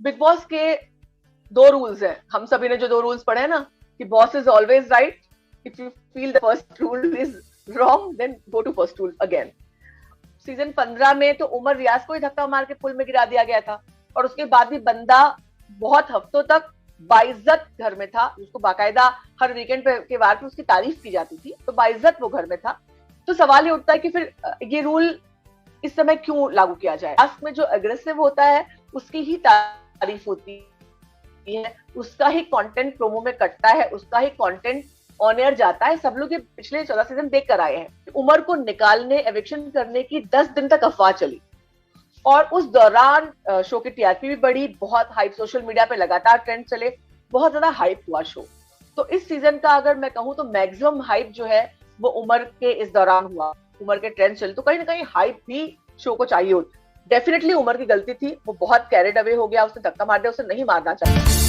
Big boss के दो rules हैं, हम सभी ने जो दो रूल्स पढ़े हैं ना, कि boss is always right, if you feel the first rule is wrong then go to first rule again. Season 15 में तो उमर रियाज को ही धक्का मार के पुल में गिरा दिया गया था, और उसके बाद भी बंदा बहुत हफ्तों तक बाइज्जत घर में था, उसको बाकायदा हर वीकेंड के वार पे उसकी तारीफ की जाती थी, तो बाइज्जत वो घर में था। तो सवाल ये उठता है कि फिर ये रूल इस समय क्यों लागू किया जाए। लास्ट में जो अग्रेसिव होता है उसकी ही तारीफ होती है, उसका ही कंटेंट प्रोमो में कटता है, उसका ही कंटेंट ऑन एयर जाता है। सब लोग ये पिछले 14 सीजन देख कर आए हैं। उमर को निकालने, एविक्शन करने की 10 दिन तक अफवाह चली, और उस दौरान शो की टीआरपी भी बढ़ी, बहुत हाइप, सोशल मीडिया पे लगातार ट्रेंड चले, बहुत ज्यादा हाइप हुआ शो। तो इस सीजन का अगर मैं कहूँ तो मैक्सिमम हाइप जो है वो उमर के इस दौरान हुआ, उमर के ट्रेंड चले, तो कहीं ना कहीं हाइप भी शो को चाहिए होती। डेफिनेटली उमर की गलती थी, वो बहुत कैरिड अवे हो गया, उसने धक्का मार दिया, उसे नहीं मारना चाहिए।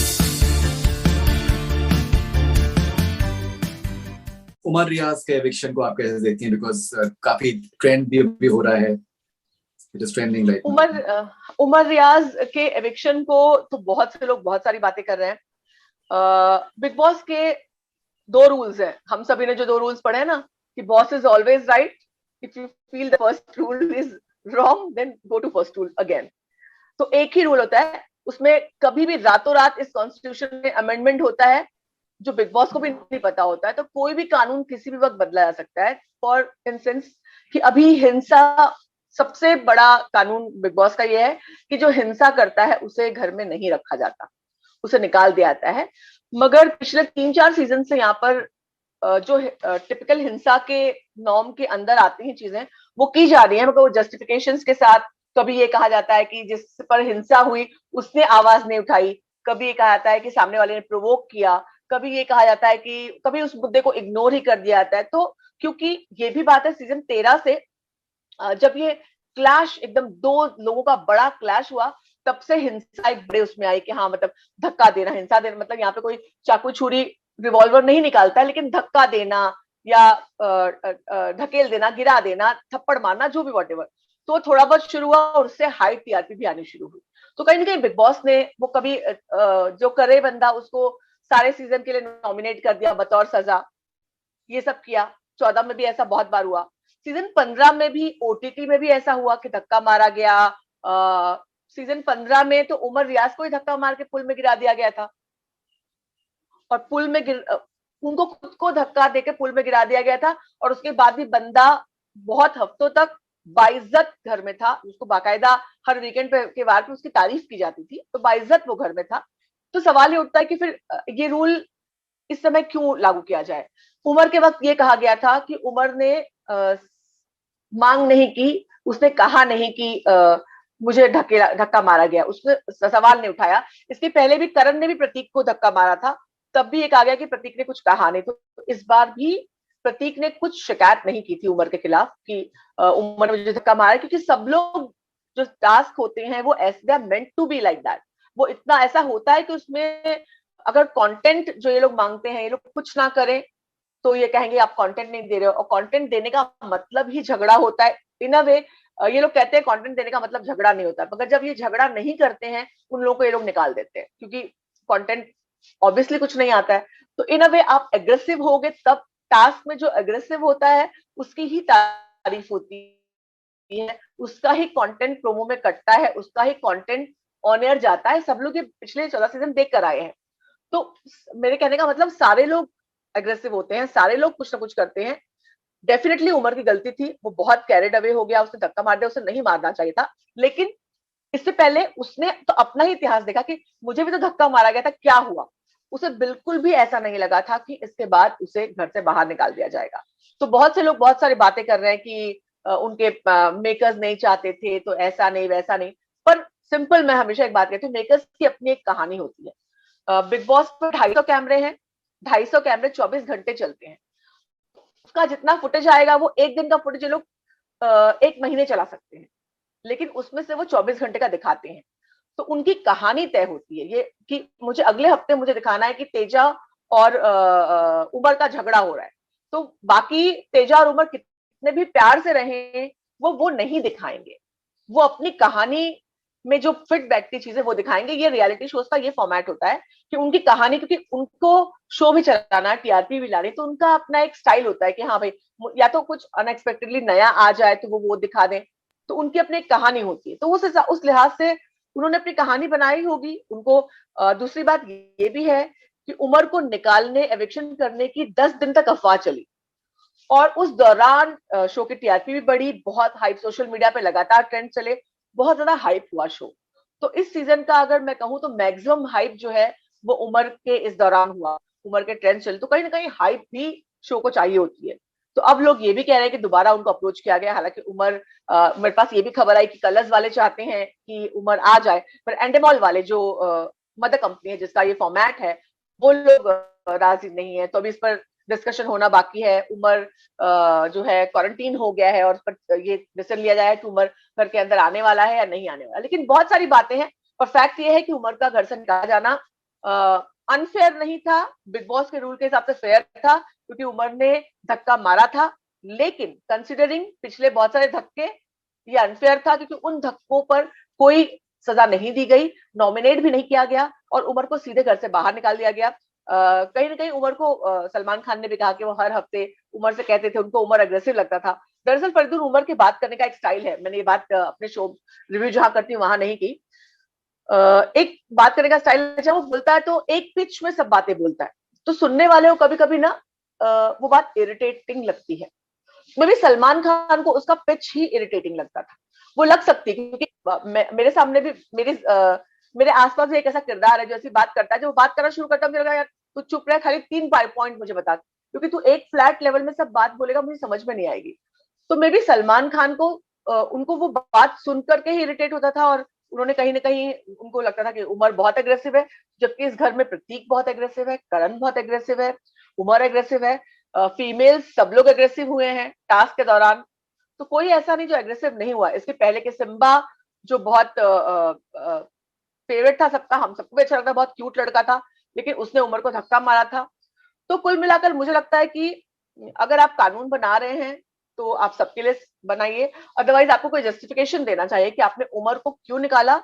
उमर रियाज के एविक्शन को आप कैसे देखती हैं? बिकॉज काफी ट्रेंड भी हो रहा है, it is trending right now. Umar Riyaz के एविक्शन को तो बहुत से लोग बहुत सारी बातें कर रहे हैं। बिग बॉस के दो रूल्स हैं, हम सभी ने जो दो रूल्स पढ़े हैं ना, कि boss is always right, if you feel the first rule is wrong then go to first rule again. तो एक ही रूल होता है, उसमें कभी भी रातों रात इस कॉन्स्टिट्यूशन में अमेंडमेंट होता है जो बिग बॉस को भी नहीं पता होता है। तो कोई भी कानून किसी भी वक्त बदला जा सकता है। फॉर इंस्टेंस कि अभी हिंसा, सबसे बड़ा कानून बिग बॉस का यह है कि जो हिंसा करता है उसे घर में नहीं रखा जाता, उसे निकाल दिया जाता है। मगर पिछले 3-4 सीजन से यहाँ पर जो टिपिकल हिंसा के नॉर्म के अंदर आती हैं चीजें, वो की जा रही है, मगर वो जस्टिफिकेशंस के साथ। कभी ये कहा जाता है कि जिस पर हिंसा हुई उसने आवाज नहीं उठाई, कभी ये कहा जाता है कि सामने वाले ने प्रोवोक किया, कभी ये कहा जाता है कि कभी उस मुद्दे को इग्नोर ही कर दिया जाता है। तो क्योंकि ये भी बात है सीजन 13 से, जब ये क्लैश, एकदम दो लोगों का बड़ा क्लैश हुआ, तब से हिंसा एक बड़े उसमें आई कि हाँ मतलब धक्का देना, हिंसा देना, मतलब यहाँ पे कोई चाकू छुरी रिवॉल्वर नहीं निकालता है, लेकिन धक्का देना या ढकेल देना, गिरा देना, थप्पड़ मारना, जो भी वॉटेवर, तो थोड़ा बहुत शुरू हुआ और उससे हाई टीआरपी भी आनी शुरू हुई। तो कहीं ना कहीं बिग बॉस ने वो कभी जो करे बंदा उसको सारे सीजन के लिए नॉमिनेट कर दिया बतौर सजा, ये सब किया। 14 में भी ऐसा बहुत बार हुआ, सीजन 15 में भी, ओटीटी में भी ऐसा हुआ कि धक्का मारा गया। सीजन 15 में तो उमर रियाज को ही धक्का मार के पुल में गिरा दिया गया था, और पुल में उनको खुद को धक्का देके पुल में गिरा दिया गया था, और उसके बाद भी बंदा बहुत हफ्तों तक बाइज्जत घर में था, उसको बाकायदा हर वीकेंड के वार पे उसकी तारीफ की जाती थी, तो बाइज्जत वो घर में था। तो सवाल ये उठता है कि फिर ये रूल इस समय क्यों लागू किया जाए। उमर के वक्त ये कहा गया था कि उमर ने मांग नहीं की, उसने कहा नहीं कि मुझे धक्का मारा गया, उसने सवाल नहीं उठाया। इसके पहले भी करण ने भी प्रतीक को धक्का मारा था, तब भी ये कहा गया कि प्रतीक ने कुछ कहा नहीं। तो इस बार भी प्रतीक ने कुछ शिकायत नहीं की थी उमर के खिलाफ कि उमर ने मुझे धक्का मारा, क्योंकि सब लोग जो टास्क होते हैं वो ऐसे meant to be like that, वो इतना ऐसा होता है कि उसमें अगर कंटेंट जो ये लोग मांगते हैं, ये लोग कुछ ना करें तो ये कहेंगे आप कंटेंट नहीं दे रहे हो, और कंटेंट देने का मतलब ही झगड़ा होता है इन अ वे। ये लोग कहते हैं कंटेंट देने का मतलब झगड़ा नहीं होता, मगर जब ये झगड़ा नहीं करते हैं उन लोगों को ये लोग निकाल देते हैं, क्योंकि कंटेंट ऑब्वियसली कुछ नहीं आता है। तो इन अ वे आप एग्रेसिव होगे, तब टास्क में जो एग्रेसिव होता है उसकी ही तारीफ होती है, उसका ही कंटेंट प्रोमो में कटता है, उसका ही कंटेंट ऑन एयर जाता है। सब लोग ये पिछले 14 सीजन देख कर आए हैं। तो मेरे कहने का मतलब, सारे लोग एग्रेसिव होते हैं, सारे लोग कुछ ना कुछ करते हैं। डेफिनेटली उमर की गलती थी, वो बहुत कैरिड अवे हो गया, उसने धक्का मार दिया, उसे नहीं मारना चाहिए था। लेकिन इससे पहले उसने तो अपना ही इतिहास देखा कि मुझे भी तो धक्का मारा गया था, क्या हुआ। उसे बिल्कुल भी ऐसा नहीं लगा था कि इसके बाद उसे घर से बाहर निकाल दिया जाएगा। तो बहुत से लोग बहुत सारी बातें कर रहे हैं कि उनके मेकर्स नहीं चाहते थे, तो ऐसा नहीं वैसा नहीं। पर सिंपल, मैं हमेशा एक बात कहती हूँ, मेकर्स की अपनी एक कहानी होती है। बिग बॉस पर 250 कैमरे हैं, 250 कैमरे 24 घंटे चलते हैं। उसका जितना फुटेज आएगा वो एक दिन का फुटेज ये लोग 1 महीने चला सकते हैं, लेकिन उसमें से वो 24 घंटे का दिखाते हैं। तो उनकी कहानी तय होती है, ये कि मुझे अगले हफ्ते मुझे दिखाना है कि तेजा और उमर का झगड़ा हो रहा है, तो बाकी तेजा और उमर कितने भी प्यार से रहे वो नहीं दिखाएंगे। वो अपनी कहानी में जो फिट बैठती चीजें वो दिखाएंगे। ये रियलिटी शोज का ये फॉर्मेट होता है कि उनकी कहानी, क्योंकि उनको शो भी चलाना, टीआरपी भी लानी, तो उनका अपना एक स्टाइल होता है कि हाँ भाई या तो कुछ अनएक्सपेक्टेडली नया आ जाए तो वो दिखा दें, तो उनकी अपनी एक कहानी होती है। तो उस लिहाज से उन्होंने अपनी कहानी बनाई होगी उनको। दूसरी बात ये भी है कि उमर को निकालने, एविक्शन करने की 10 दिन तक अफवाह चली, और उस दौरान शो की टीआरपी भी बढ़ी, बहुत हाइप, सोशल मीडिया पे लगातार ट्रेंड चले, बहुत ज्यादा हाइप हुआ शो। तो इस सीजन का अगर मैं कहूँ तो मैक्सिमम हाइप जो है वो उमर के इस दौरान हुआ, उमर के ट्रेंड चले, तो कहीं ना कहीं हाइप भी शो को चाहिए होती है। तो अब लोग ये भी कह रहे हैं कि दोबारा उनको अप्रोच किया गया, हालांकि उमर, मेरे पास ये भी खबर आई कि कलर्स वाले चाहते हैं कि उमर आ जाए, पर एंडेमॉल वाले जो मदर कंपनी है जिसका ये फॉर्मेट है, वो लोग राजी नहीं है। तो अभी इस पर डिस्कशन होना बाकी है। उमर जो है क्वारंटीन हो गया है और उस पर ये डिसीजन लिया जाए कि उमर घर के अंदर आने वाला है या नहीं आने वाला। लेकिन बहुत सारी बातें हैं, और फैक्ट ये है कि उमर का घर से निकाला जाना अनफेयर नहीं था, बिग बॉस के रूल के हिसाब से फेयर था, क्योंकि उमर ने धक्का मारा था। लेकिन कंसिडरिंग पिछले बहुत सारे धक्के, ये अनफेयर था, क्योंकि उन धक्कों पर कोई सजा नहीं दी गई, नॉमिनेट भी नहीं किया गया, और उमर को सीधे घर से बाहर निकाल दिया गया। कहीं ना कहीं उमर को सलमान खान ने भी कहा कि वो हर हफ्ते उमर से कहते थे, उनको उमर अग्रेसिव लगता था। दरअसल फरीदुन उमर की बात करने का एक स्टाइल है, मैंने ये बात अपने शो रिव्यू जहां करती हूँ वहां नहीं की। एक बात करने का स्टाइल है, जब वो बोलता है तो एक पिच में सब बातें बोलता है, तो सुनने वाले को कभी कभी ना वो बात इरिटेटिंग लगती है। मे भी सलमान खान को उसका पिच ही इरिटेटिंग लगता था, वो लग सकती है, क्योंकि मेरे सामने भी मेरे आसपास भी एक ऐसा किरदार है जो ऐसी बात करता है, जो बात करना शुरू करता है, मुझे लगा यार तू चुप रह, खाली 3 पॉइंट मुझे बता, क्योंकि तू एक फ्लैट लेवल में सब बात बोलेगा, मुझे समझ में नहीं आएगी। तो मे भी सलमान खान को उनको वो बात सुन करके ही इरिटेट होता था, और उन्होंने कहीं ना कहीं उनको लगता था कि उमर बहुत एग्रेसिव है, जबकि इस घर में प्रतीक बहुत एग्रेसिव है, करण बहुत एग्रेसिव है, उमर एग्रेसिव है, फीमेल सब लोग एग्रेसिव हुए हैं टास्क के दौरान। तो कोई ऐसा नहीं जो एग्रेसिव नहीं हुआ। इसके पहले के सिम्बा जो बहुत फेवरेट था सबका, हम सबको भी अच्छा लगता, बहुत क्यूट लड़का था, लेकिन उसने उमर को धक्का मारा था। तो कुल मिलाकर मुझे लगता है कि अगर आप कानून बना रहे हैं तो आप सबके लिए बनाइए, अदरवाइज आपको कोई जस्टिफिकेशन देना चाहिए कि आपने उमर को क्यों निकाला।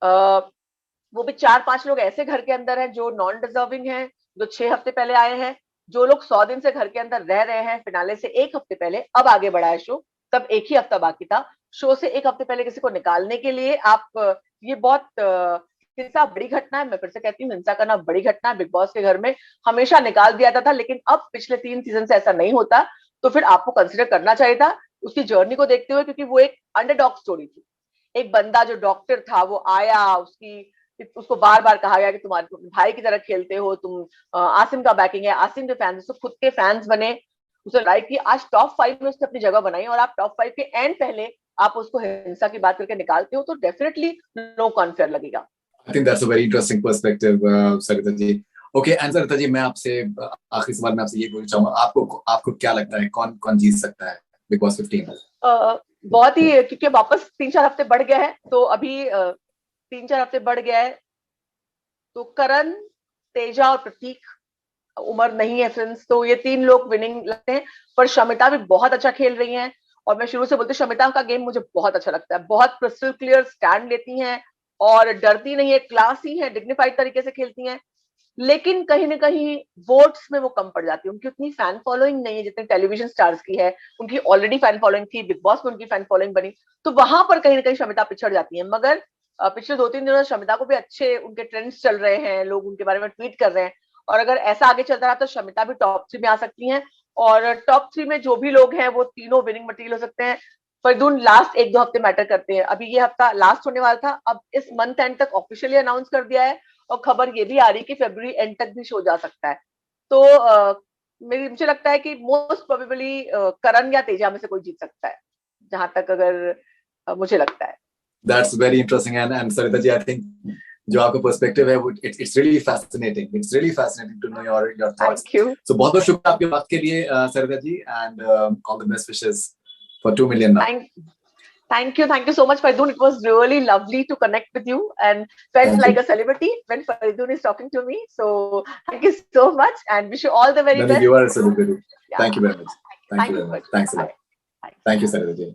वो भी 4-5 लोग ऐसे घर के अंदर हैं जो नॉन डिजर्विंग हैं, जो 6 हफ्ते पहले आए हैं, जो लोग 100 दिन से घर के अंदर रह रहे हैं, फिनाले से 1 हफ्ते पहले, अब आगे बढ़ा है शो, तब 1 ही हफ्ता बाकी था, शो से 1 हफ्ते पहले किसी को निकालने के लिए आप, ये बहुत हिंसा बड़ी घटना है। मैं फिर से कहती हूँ, हिंसा करना बड़ी घटना है। बिग बॉस के घर में हमेशा निकाल दिया जाता था, लेकिन अब पिछले 3 सीजन से ऐसा नहीं होता, तो फिर आपको कंसिडर करना चाहिए था उसकी जर्नी को देखते हुए, क्योंकि वो एक अंडरडॉग स्टोरी थी। एक बंदा जो डॉक्टर था वो आया, उसको बार बार कहा गया कि तुम्हारे भाई की तरह खेलते हो तुम, आसिम का बैकिंग है, आसिम के फैंस, तो खुद के फैंस बने, उसे लड़ाई की, आज टॉप 5 में उसने अपनी जगह बनाई, और आप टॉप 5 के एंड पहले आप उसको हिंसा की बात करके निकालते हो, तो डेफिनेटली नो कॉन्फेयर लगेगा। I think that's a very interesting perspective, Sarita ji. Okay, and Sarita ji, मैं आपसे आखिरी सवाल में आपसे ये पूछना चाहूंगा, आपको क्या लगता है कौन कौन जीत सकता है बिग बॉस 15? बहुत ही, क्योंकि वापस 3-4 हफ्ते बढ़ गया है, तो अभी 3-4 हफ्ते बढ़ गया है, तो करण, तेजा और प्रतीक, उमर नहीं है फ्रेंड्स, तो ये 3 लोग विनिंग लगते हैं। पर शमिता भी बहुत अच्छा खेल रही हैं, और मैं शुरू से बोलती हूँ शमिता का गेम मुझे बहुत अच्छा लगता है, बहुत क्रिस्टल क्लियर स्टैंड लेती हैं और डरती नहीं है, क्लासी है, डिग्निफाइड तरीके से खेलती हैं। लेकिन कहीं ना कहीं वोट्स में वो कम पड़ जाती है, उनकी उतनी फैन फॉलोइंग नहीं है जितनी टेलीविजन स्टार्स की है। उनकी ऑलरेडी फैन फॉलोइंग थी, बिग बॉस में उनकी फैन फॉलोइंग बनी, तो वहां पर कहीं ना कहीं शमिता पिछड़ जाती है। मगर पिछले 2-3 दिनों से शमिता को भी अच्छे उनके ट्रेंड्स चल रहे हैं, लोग उनके बारे में ट्वीट कर रहे हैं, और अगर ऐसा आगे चलता रहा तो शमिता भी टॉप 3 में आ सकती हैं, और टॉप 3 में जो भी लोग हैं वो तीनों विनिंग मटेरियल हो सकते हैं। फरदून, लास्ट 1-2 हफ्ते मैटर करते हैं, अभी ये हफ्ता लास्ट होने वाला था, अब इस मंथ एंड तक ऑफिशियली अनाउंस कर दिया है, और खबर ये भी आ रही है कि फरवरी एंड तक भी शो जा सकता है। तो मुझे लगता है कि मोस्ट प्रोबेबली करण या तेजा में से कोई जीत सकता है, जहां तक अगर मुझे लगता है। That's very interesting, and Sarita ji, I think जो आपका पर्सपेक्टिव है वो it's really fascinating to know your thoughts. Thank you. So बहुत बहुत शुक्रिया आपके वक्त के लिए Sarita ji, and all the best wishes for 2 million now. Thank you so much, Faridun. It was really lovely to connect with you and felt like a celebrity when Faridun is talking to me. So thank you so much and wish you all the very best. You are a celebrity. Yeah. Thank you very much. Thank you very much. Thanks a lot. Thank you, Sarita ji.